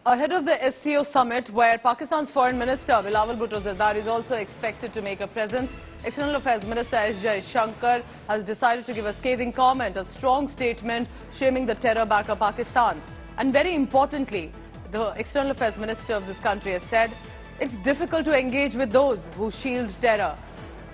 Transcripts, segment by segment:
Ahead of the SCO summit, where Pakistan's Foreign Minister Bilawal Bhutto Zardari is also expected to make a presence, External Affairs Minister Jaishankar has decided to give a scathing comment, a strong statement shaming the terror back of Pakistan. And very importantly, the External Affairs Minister of this country has said it's difficult to engage with those who shield terror.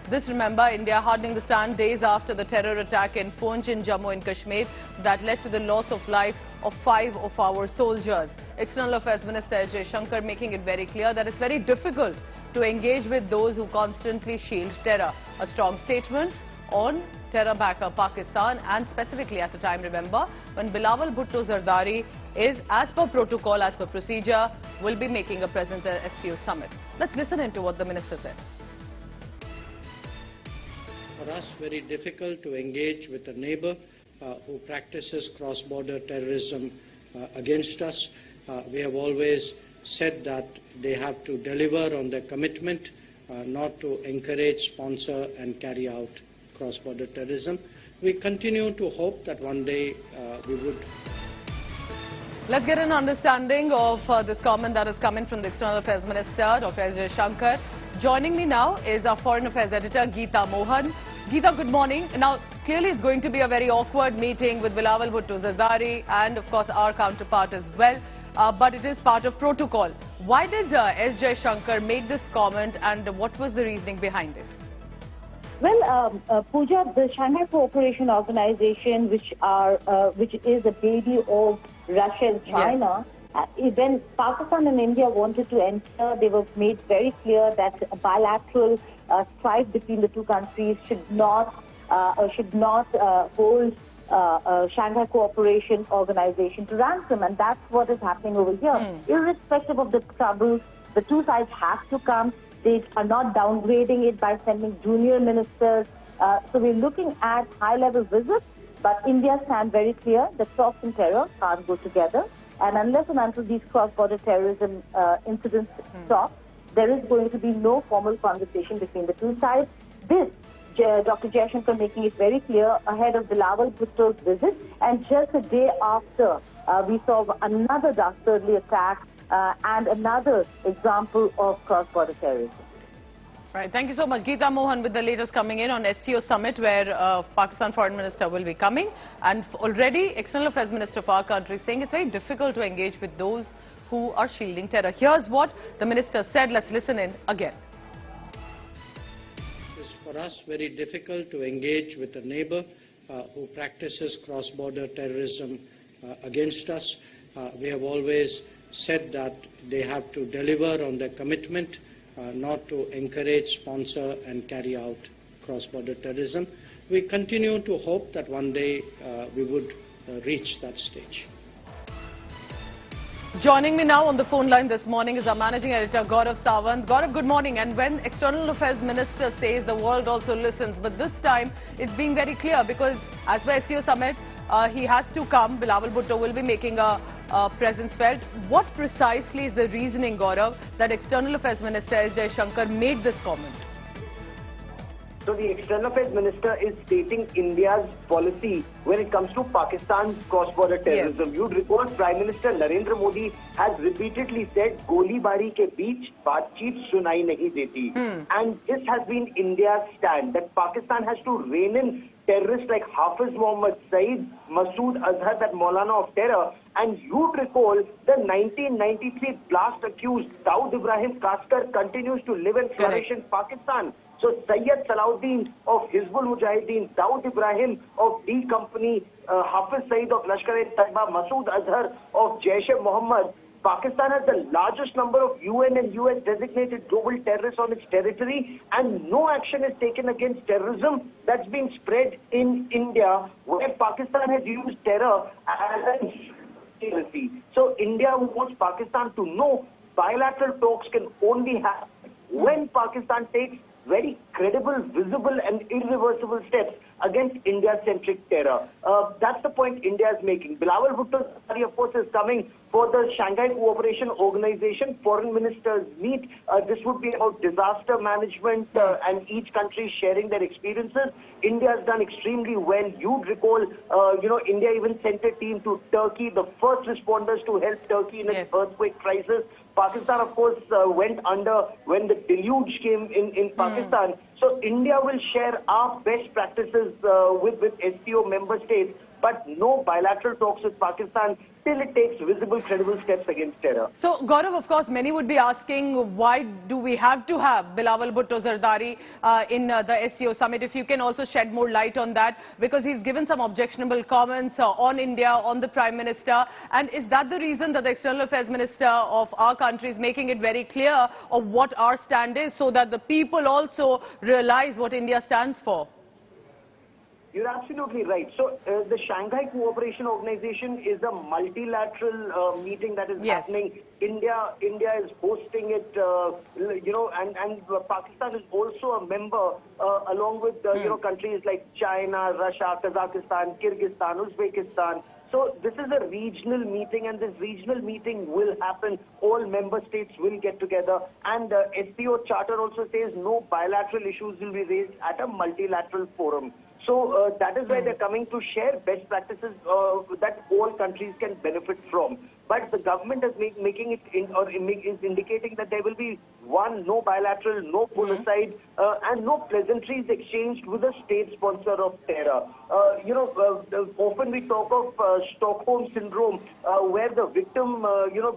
This, remember, India hardening the stand days after the terror attack in Poonch in Jammu and Kashmir that led to the loss of life of 5 of our soldiers. External Affairs Minister Jaishankar making it very clear that it's very difficult to engage with those who constantly shield terror. A strong statement on terror backer Pakistan, and specifically at a time, remember, when Bilawal Bhutto Zardari is, as per protocol, as per procedure, will be making a presence at SCO summit. Let's listen into what the minister said. For us, very difficult to engage with a neighbor who practices cross-border terrorism against us. We have always said that they have to deliver on their commitment not to encourage, sponsor and carry out cross-border terrorism. We continue to hope that one day we would. Let's get an understanding of this comment that is coming from the External Affairs Minister, Dr. S. Jaishankar. Joining me now is our Foreign Affairs Editor, Geeta Mohan. Geeta, good morning. Now, clearly it's going to be a very awkward meeting with Bilawal Bhutto Zardari and, of course, our counterpart as well. But it is part of protocol. Why did S. Jaishankar make this comment, and what was the reasoning behind it? Well, Pooja, the Shanghai Cooperation Organization, which is a baby of Russia and China, yes. When Pakistan and India wanted to enter, they were made very clear that a bilateral strife between the two countries should not hold Shanghai Cooperation Organization to ransom, and that's what is happening over here. Irrespective of the troubles, the two sides have to come. They are not downgrading it by sending junior ministers. So we're looking at high-level visits, but India stands very clear that talks and terror can't go together. And unless and until these cross-border terrorism incidents stop, there is going to be no formal conversation between the two sides. This, Dr. Jaishankar making it very clear ahead of Bilawal Bhutto's visit, and just a day after we saw another dastardly attack and another example of cross-border terrorism. Right. Thank you so much. Geeta Mohan with the latest coming in on SCO summit, where Pakistan Foreign Minister will be coming. And already External Affairs Minister of our country saying it's very difficult to engage with those who are shielding terror. Here's what the minister said. Let's listen in again. It's for us very difficult to engage with a neighbor who practices cross-border terrorism against us. We have always said that they have to deliver on their commitment not to encourage, sponsor and carry out cross-border terrorism. We continue to hope that one day we would reach that stage. Joining me now on the phone line this morning is our Managing Editor, Gaurav Sawant. Gaurav, good morning. And when External Affairs Minister says, the world also listens. But this time, it's being very clear because as per SCO summit, he has to come. Bilawal Bhutto will be making a presence felt. What precisely is the reasoning, Gaurav, that External Affairs Minister S. Jaishankar made this comment? So the External Affairs Minister is stating India's policy when it comes to Pakistan's cross-border terrorism. Yes. You'd recall Prime Minister Narendra Modi has repeatedly said, "Goli bari ke beech baatcheet sunai nahi deti." And this has been India's stand, that Pakistan has to rein in terrorists like Hafiz Mohammed Saeed, Masood Azhar, that Maulana of terror. And you'd recall the 1993 blast accused Dawood Ibrahim Kaskar continues to live and flourish in Pakistan. So Sayyid Salahuddin of Hizbul Mujahideen, Dawood Ibrahim of D Company, Hafiz Saeed of Lashkar-e-Taiba, Masood Azhar of Jaish-e-Mohammed. Pakistan has the largest number of UN and US designated global terrorists on its territory, and no action is taken against terrorism that's being spread in India, where Pakistan has used terror as an security. So India wants Pakistan to know bilateral talks can only happen when Pakistan takes very credible, visible and irreversible steps against India-centric terror. That's the point India is making. Bilawal Bhutto's Zardari, of course, is coming for the Shanghai Cooperation Organization foreign ministers meet. This would be about disaster management and each country sharing their experiences. India has done extremely well. You'd recall, India even sent a team to Turkey, the first responders to help Turkey in its earthquake crisis. Pakistan, of course, went under when the deluge came in Pakistan. So India will share our best practices with SCO member states, but no bilateral talks with Pakistan till it takes visible, credible steps against terror. So, Gaurav, of course, many would be asking, why do we have to have Bilawal Bhutto Zardari in the SCO summit? If you can also shed more light on that, because he's given some objectionable comments on India, on the Prime Minister. And is that the reason that the External Affairs Minister of our country is making it very clear of what our stand is, so that the people also realize what India stands for? You're absolutely right. So the Shanghai Cooperation Organization is a multilateral meeting that is happening. India is hosting it, and Pakistan is also a member along with countries like China, Russia, Kazakhstan, Kyrgyzstan, Uzbekistan. So this is a regional meeting, and this regional meeting will happen. All member states will get together, and the SCO charter also says no bilateral issues will be raised at a multilateral forum. So that is why they're coming to share best practices that all countries can benefit from. But the government is making it is indicating that there will be no bilateral, no pull aside, and no pleasantries exchanged with a state sponsor of terror. Often we talk of Stockholm syndrome, where the victim,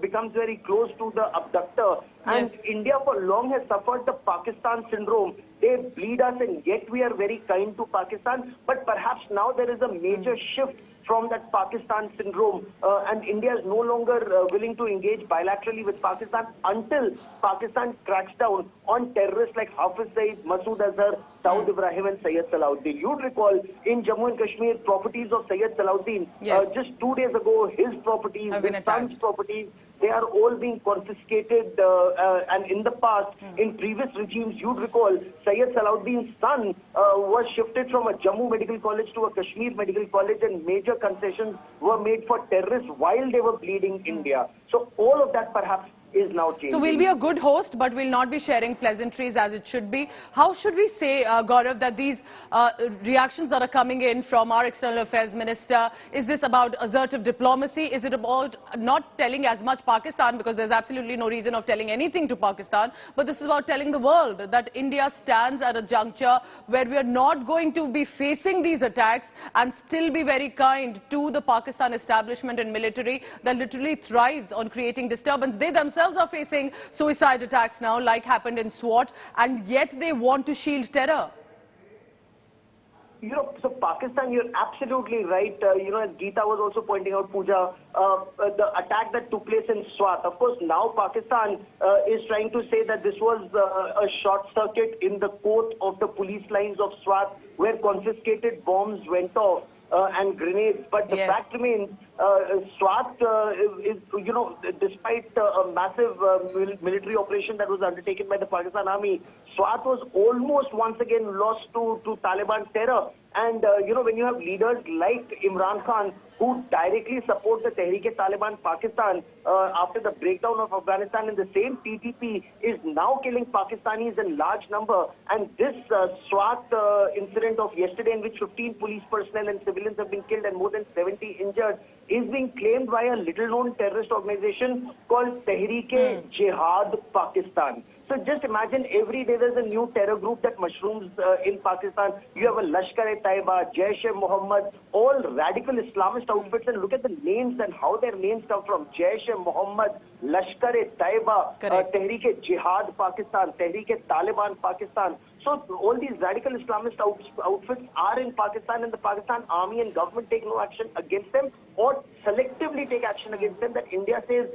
becomes very close to the abductor. And India for long has suffered the Pakistan syndrome. They bleed us, and yet we are very kind to Pakistan. But perhaps now there is a major shift from that Pakistan syndrome, and India is no longer willing to engage bilaterally with Pakistan until Pakistan cracks down on terrorists like Hafiz Saeed, Masood Azhar, Dawood Ibrahim and Syed Salahuddin. You'd recall in Jammu and Kashmir, properties of Syed Salahuddin, just 2 days ago, his properties, his son's properties, they are all being confiscated, and in the past, in previous regimes, you'd recall, Syed Salahuddin's son was shifted from a Jammu Medical College to a Kashmir Medical College, and major concessions were made for terrorists while they were bleeding India. So all of that perhaps is now changing. So we'll be a good host, but we'll not be sharing pleasantries as it should be. How should we say, Gaurav, that these reactions that are coming in from our External Affairs Minister, is this about assertive diplomacy? Is it about not telling as much Pakistan, because there's absolutely no reason of telling anything to Pakistan, but this is about telling the world that India stands at a juncture where we are not going to be facing these attacks and still be very kind to the Pakistan establishment and military that literally thrives on creating disturbance. They themselves are facing suicide attacks now, like happened in SWAT, and yet they want to shield terror. So Pakistan, you're absolutely right. As Geeta was also pointing out, Pooja, the attack that took place in Swat. Of course, now Pakistan is trying to say that this was a short circuit in the court of the police lines of Swat, where confiscated bombs went off. And grenades, but the fact remains, Swat is, despite a massive military operation that was undertaken by the Pakistan Army, Swat was almost once again lost to Taliban terror. And, when you have leaders like Imran Khan, who directly support the Tehreek-e-Taliban Pakistan after the breakdown of Afghanistan, and the same TTP is now killing Pakistanis in large number. And this Swat incident of yesterday, in which 15 police personnel and civilians have been killed and more than 70 injured, is being claimed by a little-known terrorist organization called Tehreek-e-Jihad Pakistan. So just imagine every day there's a new terror group that mushrooms in Pakistan. You have a Lashkar-e-Taiba, Jaish-e-Mohammed, all radical Islamist outfits, and look at the names and how their names come from. Jaish-e-Mohammed, Lashkar-e-Taiba, Tehreek-e-Jihad Pakistan, Tehreek-e-Taliban Pakistan. So all these radical Islamist outfits are in Pakistan, and the Pakistan army and government take no action against them, or selectively take action against them, that India says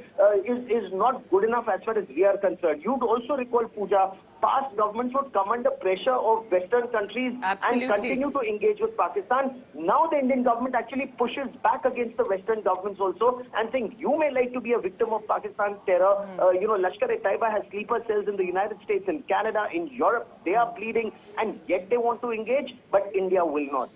is not good enough as far as we are concerned. You'd also recall, Pooja, past governments would come under pressure of Western countries Absolutely. and continue to engage with Pakistan. Now the Indian government actually pushes back against the Western governments also and saying, you may like to be a victim of Pakistan's terror. Lashkar-e-Taiba has sleeper cells in the United States, in Canada, in Europe. They are bleeding, and yet they want to engage, but India will not.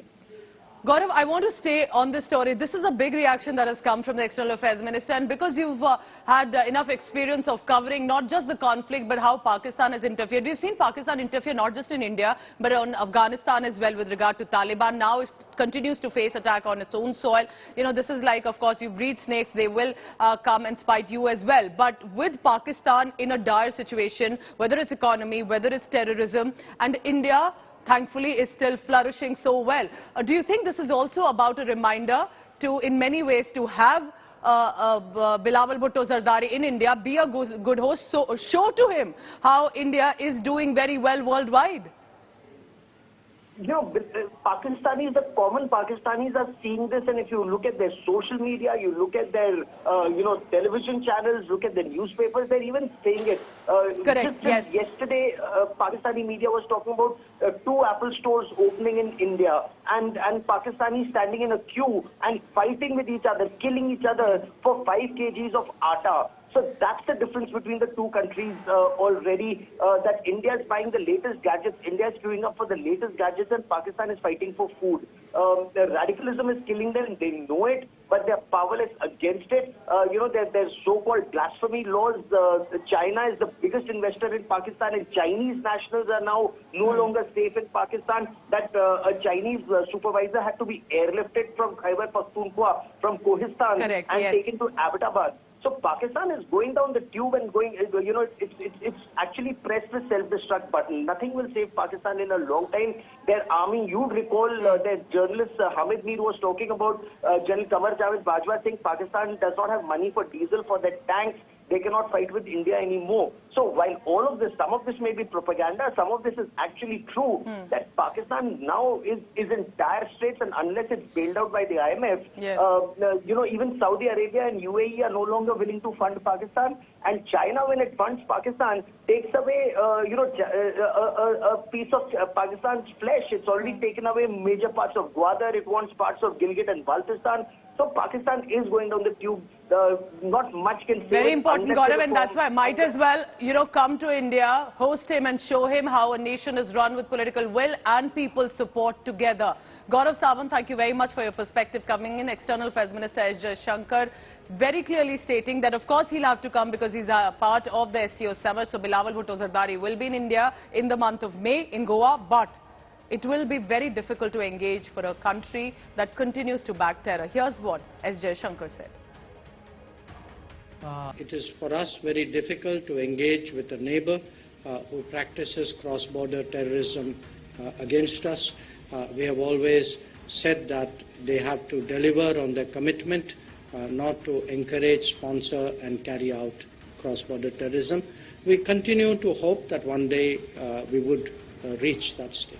Gaurav, I want to stay on this story. This is a big reaction that has come from the External Affairs Minister, and because you've had enough experience of covering not just the conflict but how Pakistan has interfered. We've seen Pakistan interfere not just in India but on Afghanistan as well with regard to Taliban. Now it continues to face attack on its own soil. You know, this is like, of course, you breed snakes, they will come and spite you as well. But with Pakistan in a dire situation, whether it's economy, whether it's terrorism, and India thankfully is still flourishing so well. Do you think this is also about a reminder to, in many ways, to have Bilawal Bhutto Zardari in India, be a good host, so show to him how India is doing very well worldwide? You know, Pakistanis, the common Pakistanis are seeing this, and if you look at their social media, you look at their, television channels, look at the newspapers, they're even saying it. Correct, yes. Yesterday, Pakistani media was talking about 2 Apple stores opening in India, and Pakistanis standing in a queue and fighting with each other, killing each other for 5 kgs of atta. So that's the difference between the two countries already, that India is buying the latest gadgets, India is queuing up for the latest gadgets, and Pakistan is fighting for food. The radicalism is killing them, they know it, but they're powerless against it. There's so-called blasphemy laws. China is the biggest investor in Pakistan, and Chinese nationals are now no longer safe in Pakistan. That a Chinese supervisor had to be airlifted from Khyber Pakhtunkhwa, from Kohistan, Correct, and yes. taken to Abbottabad. So Pakistan is going down the tube and going, it's actually pressed the self-destruct button. Nothing will save Pakistan in a long time. Their army, you'd recall their journalist Hamid Mir was talking about General Qamar Javed Bajwa saying Pakistan does not have money for diesel for their tanks. They cannot fight with India anymore. So while all of this, some of this may be propaganda, some of this is actually true, that Pakistan now is in dire straits, and unless it's bailed out by the IMF, yes. Even Saudi Arabia and UAE are no longer willing to fund Pakistan, and China, when it funds Pakistan, takes away a piece of Pakistan's flesh. It's already taken away major parts of Gwadar, it wants parts of Gilgit and Baltistan. So Pakistan is going down the tube. Not much can say. Very important, Gaurav, and that's why might as well, come to India, host him and show him how a nation is run with political will and people support together. Gaurav Sawant, thank you very much for your perspective coming in. External Affairs Minister S. Jaishankar very clearly stating that of course he'll have to come because he's a part of the SCO summit. So Bilawal Bhutto Zardari will be in India in the month of May in Goa, but it will be very difficult to engage for a country that continues to back terror. Here's what S. Jaishankar said. It is for us very difficult to engage with a neighbor who practices cross-border terrorism against us. We have always said that they have to deliver on their commitment not to encourage, sponsor and carry out cross-border terrorism. We continue to hope that one day we would reach that stage.